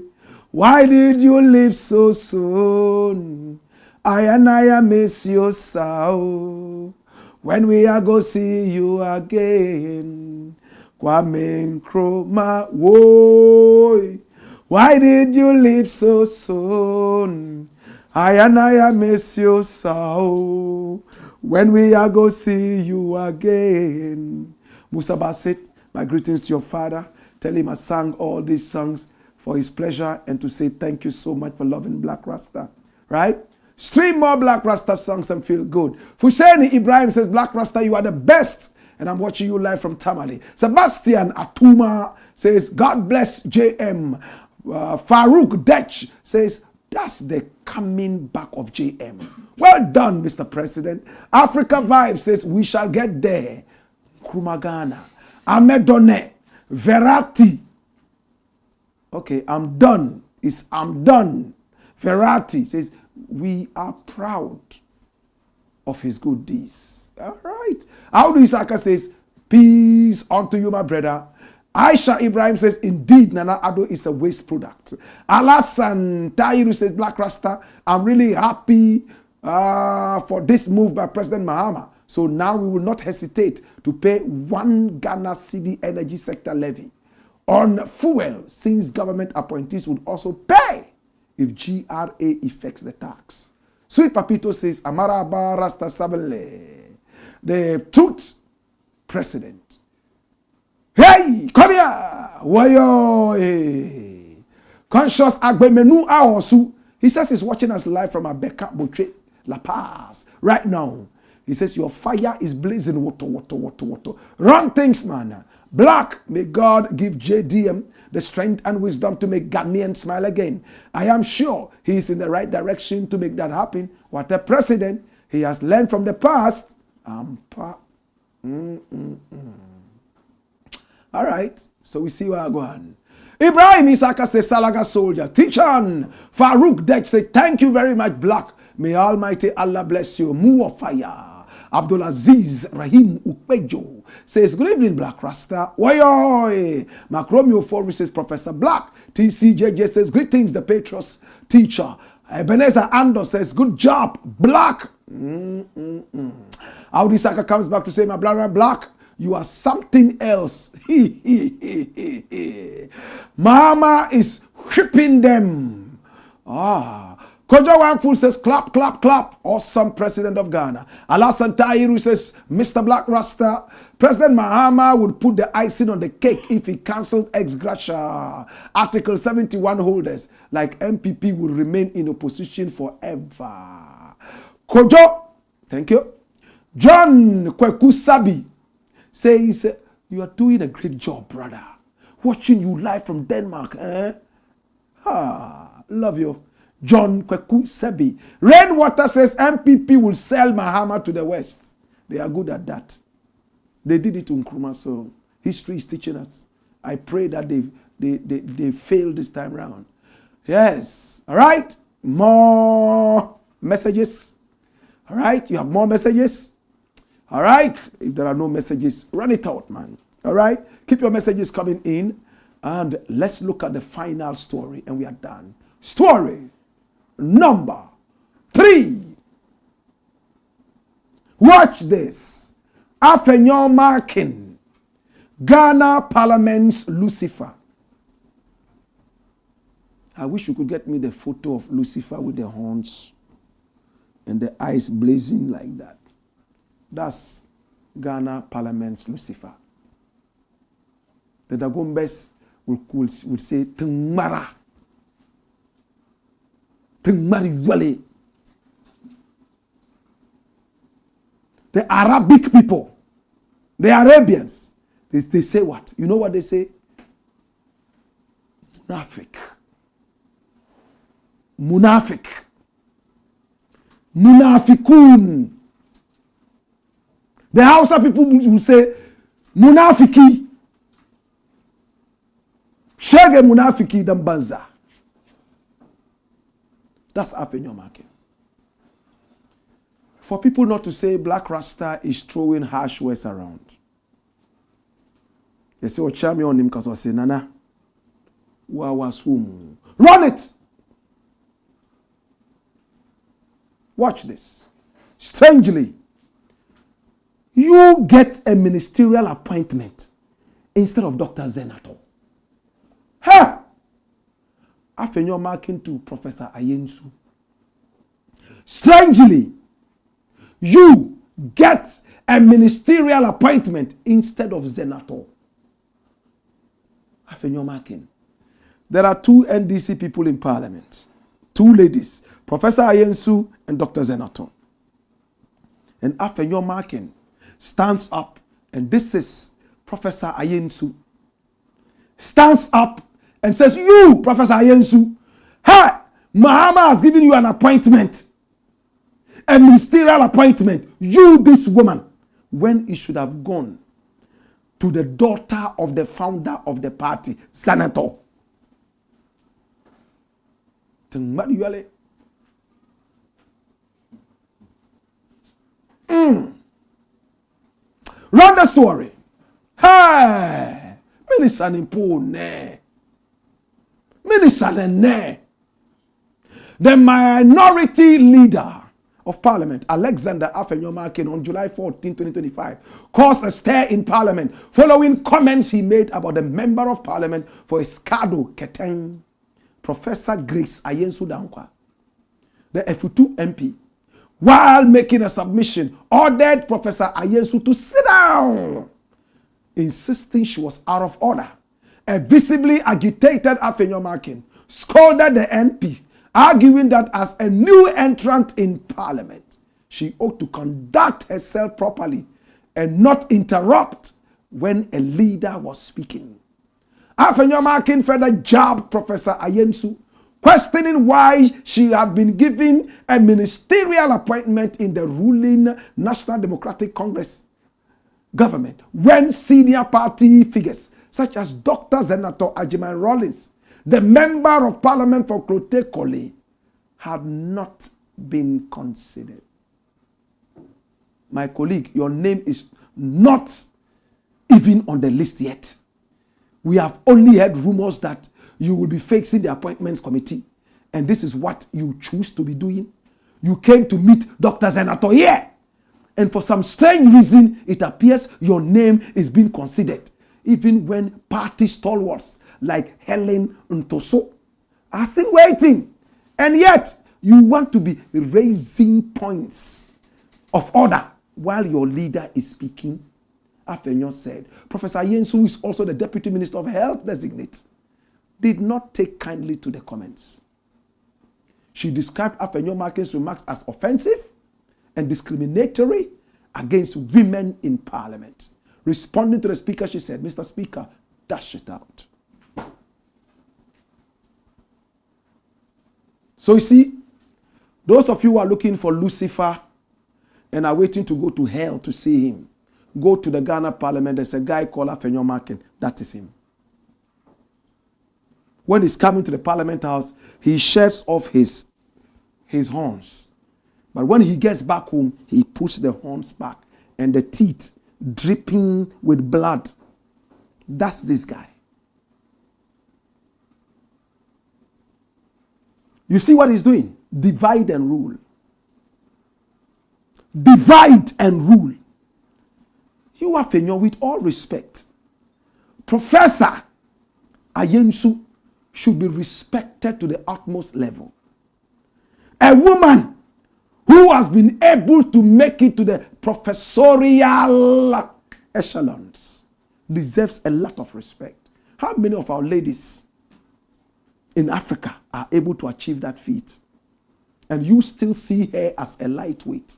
Why did you leave so soon? I miss you so. When we are go see you again. Kwame Nkrumah, whoa. Why did you leave so soon? I miss you so. When we are go see you again. Musa Basit, my greetings to your father. Tell him I sang all these songs for his pleasure and to say thank you so much for loving Blakk Rasta. Right? Stream more Blakk Rasta songs and feel good. Fuseni Ibrahim says, Blakk Rasta, you are the best. And I'm watching you live from Tamale. Sebastian Atuma says, God bless JM. Farouk Dech says, that's the coming back of JM. Well done, Mr. President. Africa Vibe says, we shall get there. Nkrumah Ghana. Amedone. Verati. Okay, I'm done. I'm done. Ferrati says, we are proud of his good deeds. All right. Audu Isaka says, peace unto you, my brother. Aisha Ibrahim says, indeed, Nana Addo is a waste product. Alasan Tairu says, Blakk Rasta, I'm really happy for this move by President Mahama. So now we will not hesitate to pay 1 Ghana cedi energy sector levy on fuel, since government appointees would also pay if GRA effects the tax. Sweet Papito says, Amaraba Rasta Sabele, the truth president. Hey, come here! Wayo! Hey. Conscious Agbemenu Aosu. He says he's watching us live from Abeka Botre, La Paz, right now. He says, your fire is blazing, water. Wrong things, man. Blakk, may God give JDM the strength and wisdom to make Ghanaians smile again. I am sure he is in the right direction to make that happen. What a president. He has learned from the past. All right, so we see where I go on. Ibrahim Isaka says, Salaga soldier. Tichan Farouk Dech say, thank you very much, Blakk. May Almighty Allah bless you. More fire. Abdulaziz Rahim Ukpejo says, good evening, Blakk Rasta. Woyoy. Macromeo 4 says, Professor Blakk. TCJJ says, greetings, the Patriots teacher. Ebenezer Ando says, good job, Blakk. Audi Saka comes back to say, my brother Blakk, you are something else. Mama is whipping them. Kojo Wangful says, clap, clap, clap. Awesome president of Ghana. Alassane Tahiru says, Mr. Blakk Rasta, President Mahama would put the icing on the cake if he cancelled ex gratia. Article 71 holders, like MPP, will remain in opposition forever. Kojo, thank you. John Kwekusabi says, you are doing a great job, brother. Watching you live from Denmark. Love you. John Kwekusabi. Rainwater says MPP will sell Mahama to the West. They are good at that. They did it to Nkrumah, so history is teaching us. I pray that they fail this time around. Yes. All right. More messages. All right. You have more messages. All right. If there are no messages, run it out, man. All right. Keep your messages coming in. And let's look at the final story. And we are done. Story number 3. Watch this. AFENYO-MARKIN. Ghana Parliament's Lucifer. I wish you could get me the photo of Lucifer with the horns and the eyes blazing like that. That's Ghana Parliament's Lucifer. The Dagombes would say, Tungmara. Tungmari Wale. The Arabic people, the Arabians, they say what? You know what they say? Munafik. Munafik. Munafikun. The Hausa people will say, Munafiki. Shege Munafiki Dambanza. That's AFENYO-MARKIN. For people not to say Blakk Rasta is throwing harsh words around. They say, Ochami on him because I say, Nana, run it! Watch this. Strangely, you get a ministerial appointment instead of Dr. Zenato. Ha! AFENYO-MARKIN to Professor Ayensu. Strangely, you get a ministerial appointment instead of Zenato. AFENYO-MARKIN. There are 2 NDC people in Parliament. 2 ladies, Professor Ayensu and Dr. Zenato. And AFENYO-MARKIN stands up, and this is Professor Ayensu. Stands up and says, you, Professor Ayensu, hey, Mahama has given you an appointment. A ministerial appointment. You, this woman, when it should have gone to the daughter of the founder of the party, Senator. Run the story. Hey, Minister Nimpone. Minister Nene. The minority leader of Parliament, Alexander AFENYO-MARKIN, on July 14, 2025, caused a stir in Parliament following comments he made about the Member of Parliament for Escado Keteng, Professor Grace Ayensu Dankwa, the F2 MP, while making a submission, ordered Professor Ayensu to sit down, insisting she was out of order. A visibly agitated AFENYO-MARKIN scolded the MP, arguing that as a new entrant in Parliament, she ought to conduct herself properly and not interrupt when a leader was speaking. AFENYO-MARKIN further jabbed Professor Ayensu, questioning why she had been given a ministerial appointment in the ruling National Democratic Congress government when senior party figures such as Dr. Senator Ajiman Rollins, the member of parliament for Klote Kole, had not been considered. My colleague, your name is not even on the list yet. We have only heard rumors that you will be facing the appointments committee. And this is what you choose to be doing. You came to meet Dr. Senator here. And for some strange reason, it appears your name is being considered. Even when party stalwarts like Helen Ntoso are still waiting. And yet, you want to be raising points of order while your leader is speaking. AFENYO said, Professor Ayensu, who is also the Deputy Minister of Health designate, did not take kindly to the comments. She described AFENYO-MARKIN's remarks as offensive and discriminatory against women in Parliament. Responding to the Speaker, she said, Mr. Speaker, dash it out. So you see, those of you who are looking for Lucifer and are waiting to go to hell to see him, go to the Ghana Parliament. There's a guy called AFENYO-MARKIN. That is him. When he's coming to the Parliament House, he sheds off his horns. But when he gets back home, he puts the horns back and the teeth dripping with blood. That's this guy. You see what he's doing? Divide and rule. Divide and rule. You AFENYO, with all respect, Professor Ayensu should be respected to the utmost level. A woman who has been able to make it to the professorial echelons deserves a lot of respect. How many of our ladies in Africa are able to achieve that feat? And you still see her as a lightweight.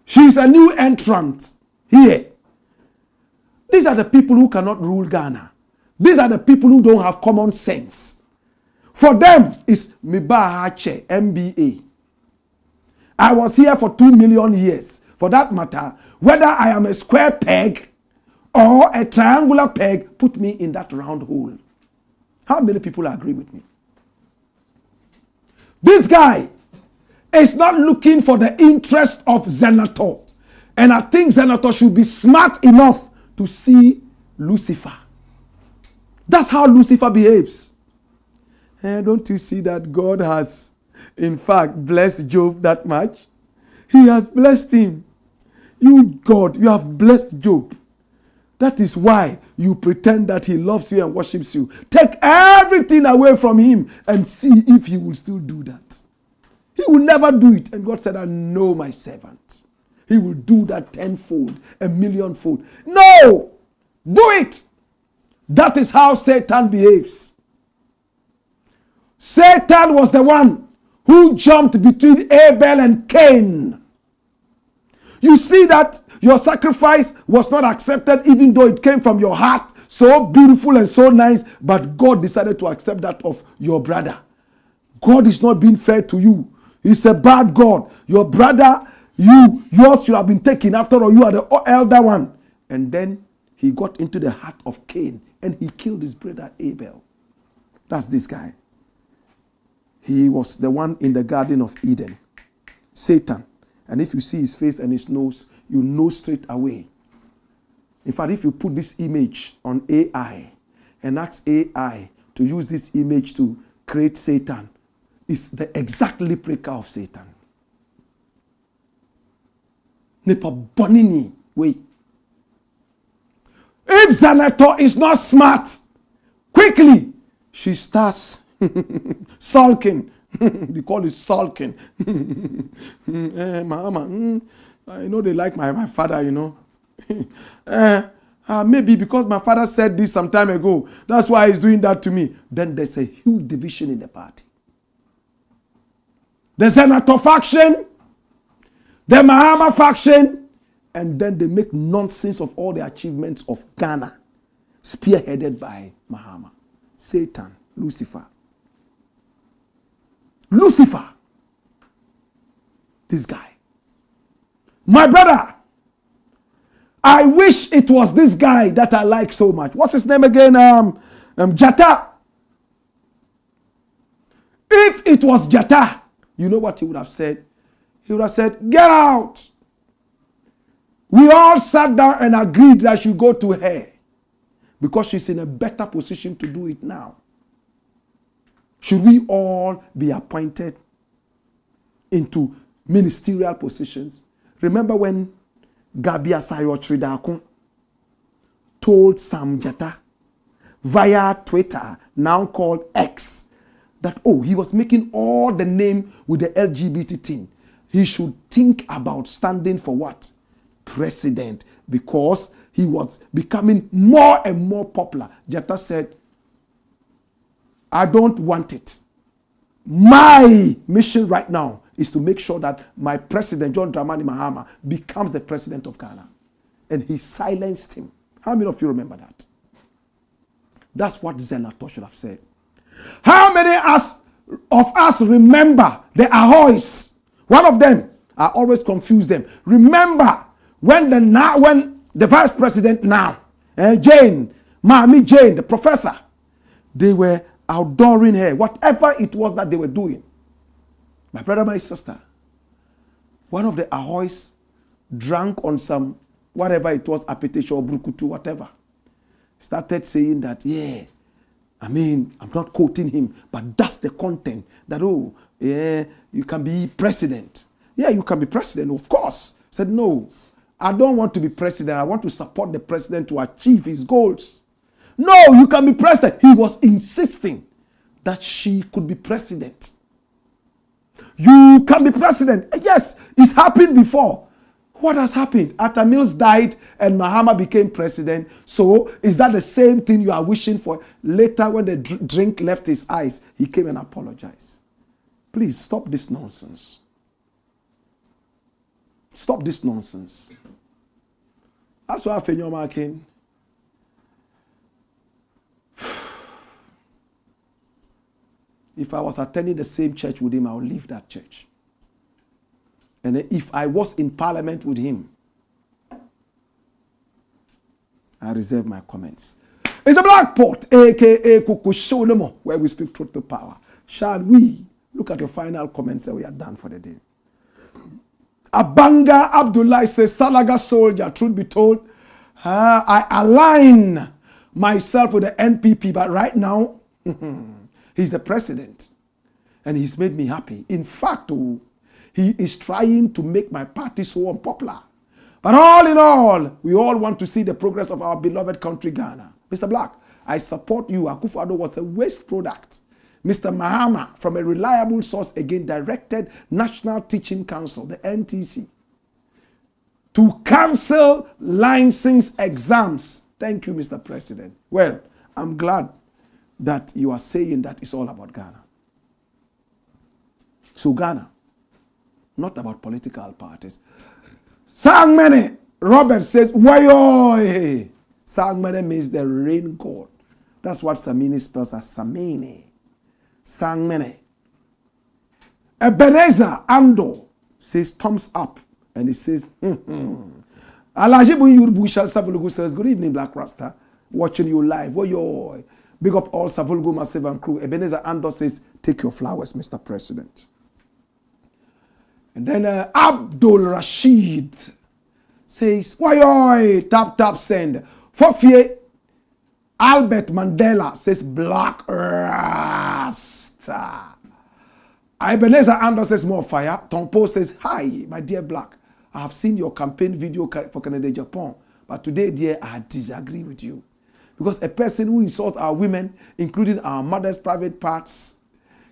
She is a new entrant here. These are the people who cannot rule Ghana. These are the people who don't have common sense. For them, it's Mibahache, MBA. I was here for 2 million years. For that matter, whether I am a square peg or a triangular peg, put me in that round hole. How many people agree with me? This guy is not looking for the interest of Senator. And I think Senator should be smart enough to see Lucifer. That's how Lucifer behaves. And don't you see that God has, in fact, blessed Job that much? He has blessed him. You, God, you have blessed Job. That is why you pretend that he loves you and worships you. Take everything away from him and see if he will still do that. He will never do it. And God said, I know my servant. He will do that 10-fold, 1,000,000-fold. No! Do it! That is how Satan behaves. Satan was the one who jumped between Abel and Cain. You see that your sacrifice was not accepted even though it came from your heart, so beautiful and so nice, but God decided to accept that of your brother. God is not being fair to you. He's a bad God. Your brother, yours should have been taken. After all, you are the elder one. And then he got into the heart of Cain and he killed his brother Abel. That's this guy. He was the one in the Garden of Eden. Satan. And if you see his face and his nose, you know straight away. In fact, if you put this image on AI and ask AI to use this image to create Satan, it's the exact replica of Satan. Nepa bonini way. If Senator is not smart, quickly she starts sulking. They call it sulking. Mama, I know they like my father, you know. Maybe because my father said this some time ago, that's why he's doing that to me. Then there's a huge division in the party. The Senator faction, the Mahama faction, and then they make nonsense of all the achievements of Ghana, spearheaded by Mahama. Satan, Lucifer. Lucifer. This guy. My brother, I wish it was this guy that I like so much. What's his name again? Jatta. If it was Jatta, you know what he would have said? He would have said, get out. We all sat down and agreed that I should go to her because she's in a better position to do it now. Should we all be appointed into ministerial positions? Remember when Gabia Sayotridakun told Sam Jatta via Twitter, now called X, that, oh, he was making all the name with the LGBT thing. He should think about standing for what? President, because he was becoming more and more popular. Jatta said, I don't want it. My mission right now is to make sure that my president, John Dramani Mahama, becomes the president of Ghana. And he silenced him. How many of you remember that? That's what Zenator should have said. How many of us remember the Ahoys? One of them, I always confuse them. Remember when the vice president now, Jane, Mami Jane, the professor, they were outdooring her, whatever it was that they were doing. My brother, my sister, one of the Ahoys drank on some, whatever it was, apetecho or brukutu, whatever, started saying that, yeah, I mean, I'm not quoting him, but that's the content that, oh, yeah, you can be president. Yeah, you can be president, of course. Said, no, I don't want to be president. I want to support the president to achieve his goals. No, you can be president. He was insisting that she could be president. You can be president. Yes, it's happened before. What has happened? Atta Mills died and Mahama became president. So is that the same thing you are wishing for? Later when the drink left his eyes, he came and apologized. Please stop this nonsense. Stop this nonsense. That's why AFENYO-MARKIN. If I was attending the same church with him, I would leave that church. And if I was in parliament with him, I reserve my comments. It's the Black Pot, a.k.a. Kukusholemo, where we speak truth to power. Shall we look at your final comments and we are done for the day? Abanga Abdullah says, Salaga soldier, truth be told, I align myself with the NPP, but right now, he's the president. And he's made me happy. In fact, he is trying to make my party so unpopular. But all in all, we all want to see the progress of our beloved country, Ghana. Mr. Blakk, I support you. Kufuor was a waste product. Mr. Mahama, from a reliable source, again directed National Teaching Council, the NTC, to cancel license exams. Thank you, Mr. President. Well, I'm glad that you are saying that it's all about Ghana. So Ghana, not about political parties. Sangmene, Robert says, Wayo. Sangmene means the rain god. That's what Samini spells as Samini. Sangmene. Ebenezer Ando says thumbs up. And he says, Alajibun Yurbu Shal Savulugu says, good evening, Black Rasta. Watching you live. Wayo. Big up all Savulugu Massive and crew. Ebenezer Ando says, take your flowers, Mr. President. And then Abdul Rashid says, why tap send. Fofie Albert Mandela says Black Rasta. Ebenezer Ando says more fire. Tompo says, hi, my dear Black. I have seen your campaign video for Canada, Japan. But today, dear, I disagree with you. Because a person who insults our women, including our mothers' private parts,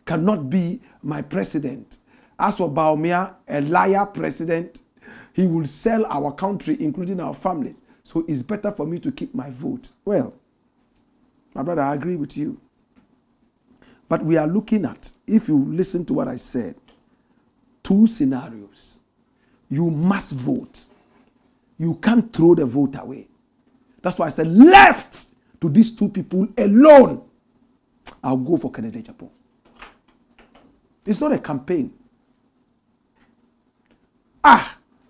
cannot be my president. As for Baumia, a liar president, he will sell our country, including our families. So it's better for me to keep my vote. Well, my brother, I agree with you. But we are looking at, if you listen to what I said, two scenarios. You must vote. You can't throw the vote away. That's why I said left to these two people alone. I'll go for Canada, Japan. It's not a campaign.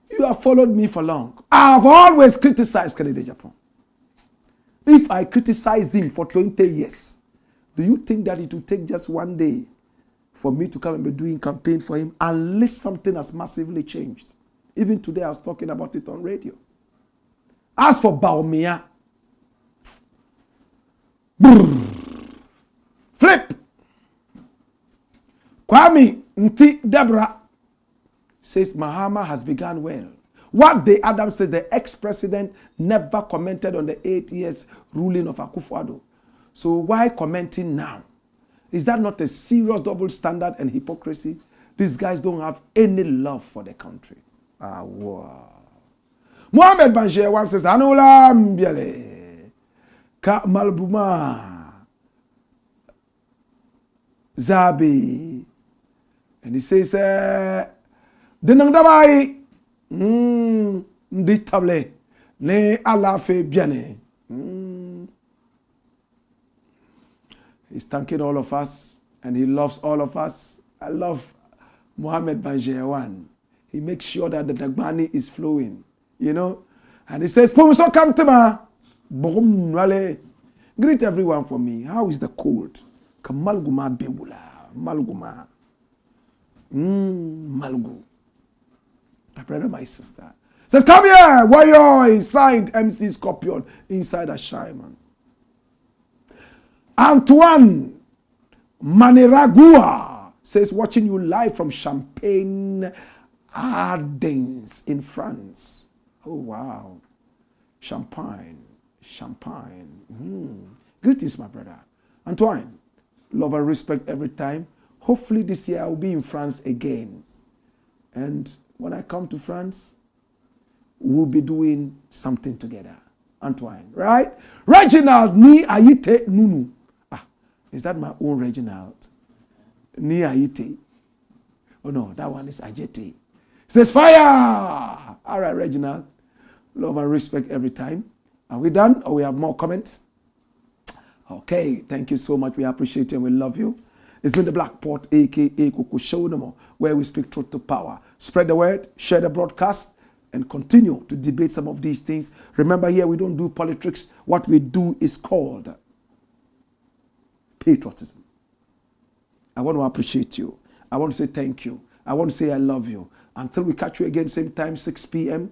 You have followed me for long. I've always criticized Canada, Japan. If I criticized him for 20 years, do you think that it will take just one day for me to come and be doing campaign for him unless something has massively changed? Even today, I was talking about it on radio. As for Baumia, flip. Kwame Nti Deborah says Mahama has begun well. What the Adam says, the ex-president never commented on the 8 years ruling of Kufuor. So why commenting now? Is that not a serious double standard and hypocrisy? These guys don't have any love for the country. Wow. Mohamed Banjewan says, Anula Mbiele, Ka Malbuma, Zabi. And he says, Denang Dabai, Ndi Table, Ne Alafe Biane. He's thanking all of us, and he loves all of us. I love Mohamed Banjewan. He makes sure that the Dagbani is flowing, you know. And he says, Pomuso Kamtema, Bohum Nwale. Greet everyone for me. How is the cold? Kamalguma Bebula, Malguma. Malgu. My brother, my sister. Says, come here, warrior. He signed MC Scorpion inside a Shaiman. Antoine Maniragua says, watching you live from Champagne Ardens in France. Oh, wow. Champagne. Greetings, my brother. Antoine, love and respect every time. Hopefully this year I will be in France again. And when I come to France, we'll be doing something together. Antoine, right? Reginald Ni Ayite Nunu. Is that my own Reginald? Ni Ayite. Oh no, that one is Ajete. Says fire! All right, Reginald. Love and respect every time. Are we done or we have more comments? Okay, thank you so much. We appreciate you and we love you. It's been the Blakk Port, aka Kuku Show no more, where we speak truth to power. Spread the word, share the broadcast, and continue to debate some of these things. Remember, here we don't do politics. What we do is called patriotism. I want to appreciate you. I want to say thank you. I want to say I love you. Until we catch you again, same time, 6 p.m.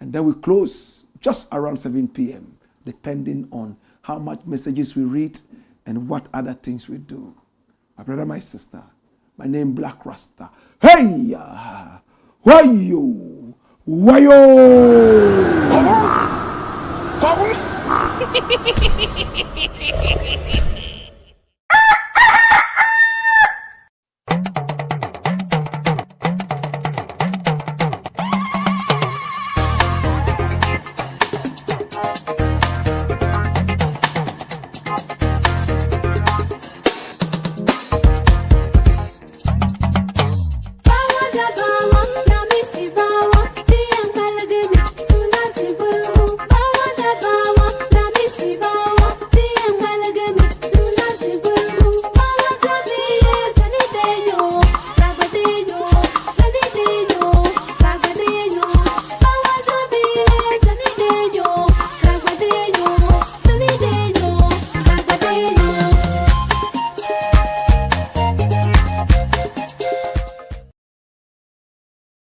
And then we close just around 7 p.m., depending on how much messages we read and what other things we do. My brother, my sister, my name Blakk Rasta. Hey! Wayo! Wayo!